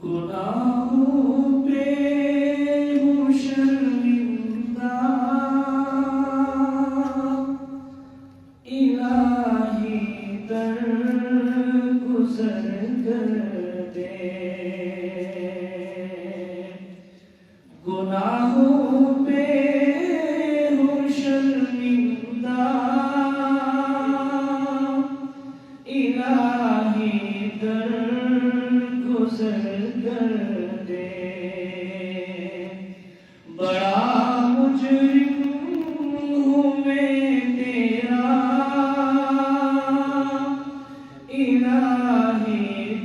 گناہوں پہ ہوں شرمندہ، الہی درگزر کر دے۔ گناہوں پہ ہوں شرمندہ، الہی درگزر کر دے۔ بڑا مجرم ہوں میں تیرا، الہی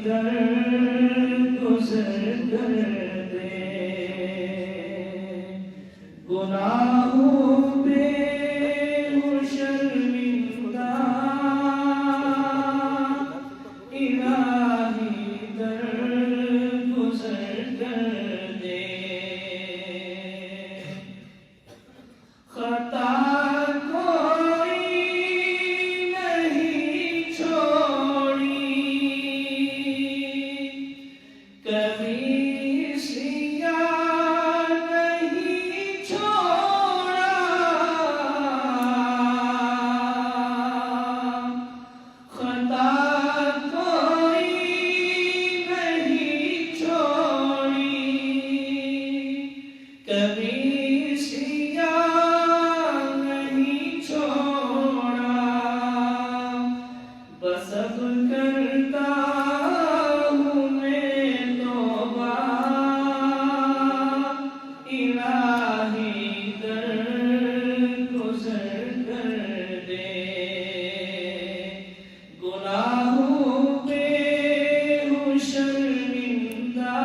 درگزر کر دے۔ گناہوں پہ ہوں شرمندہ، الہی درگزر کر دے۔ خطا کوئی نہیں چھوڑی، کبھی سیاہ نہیں چھوڑا۔ خطا کوئی نہیں چھوڑی، کبھی سیاہ نہیں چھوڑا۔ بس اب کرتا ہوں میں توبہ، الہی درگزر کر دے۔ گناہوں پہ ہوں شرمندہ،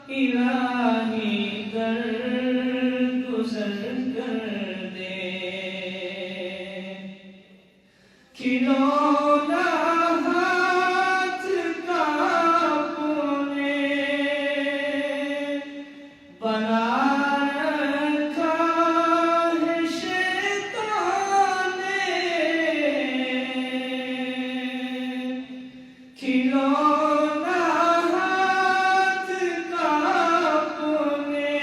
الہی درگزر کر دے۔ کھلونا ہاتھ کا اپنے بنا رکھا ہے شیطان نے۔ کھلونا ہاتھ کا اپنے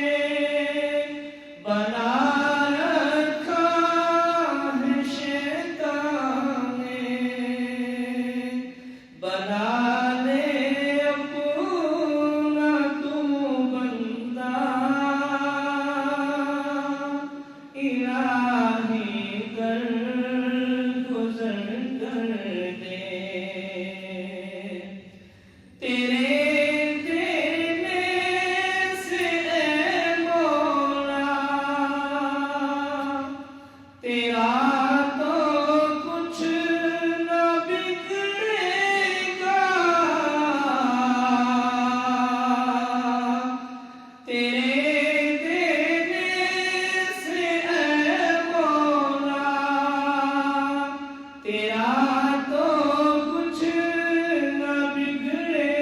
بنا رکھا ہے شیطان نے۔ بنا لے اپنا تو بندہ، الہی درگزر کر دے۔ تیرے دینے سے اے مولا، تیرا تو کچھ نہ بگڑے گا۔ تیرے دینے سے اے مولا، تیرا تو کچھ نہ بگڑے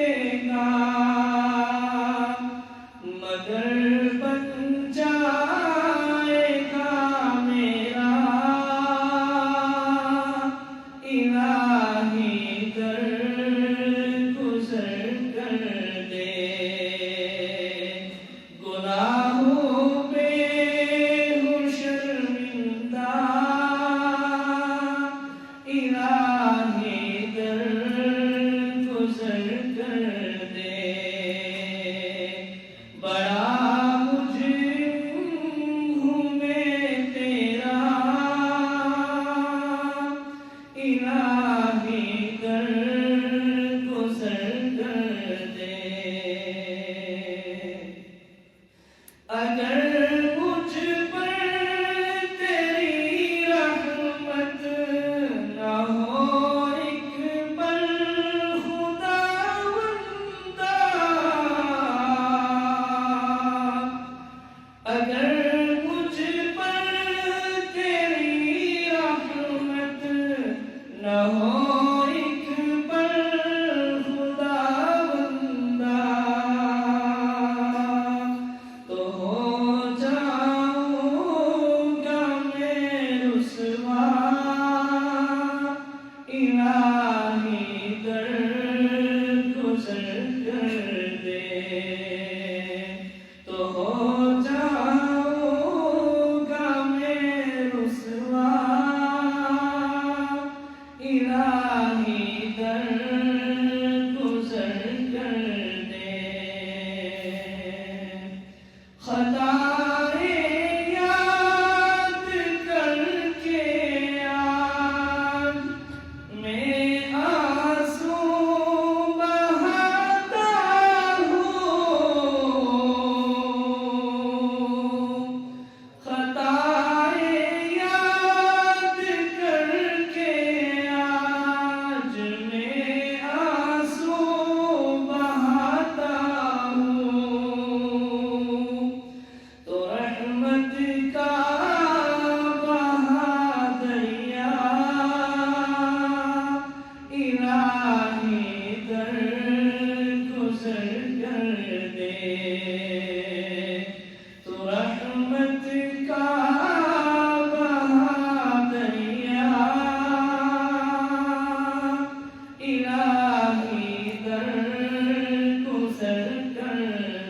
الہی در گزر کر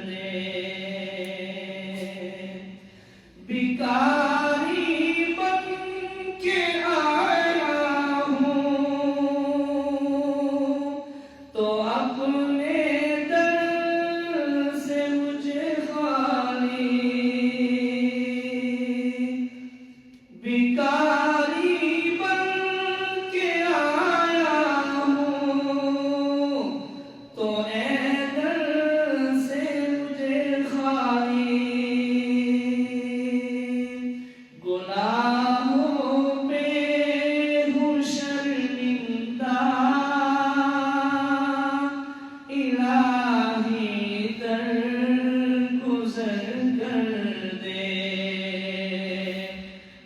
دے بھکاری بن کے آیا ہوں تو اپنے در سے مجھے خالی بھکاری بن کے آیا ہوں تو اے در سے مجھے خالی گناہوں پہ ہوں شرمندہ الہی در گزر کر دے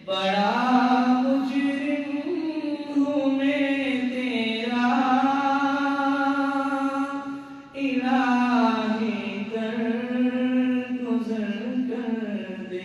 بڑا مجرم ہوں میں تیرا الہی در گزر کر دے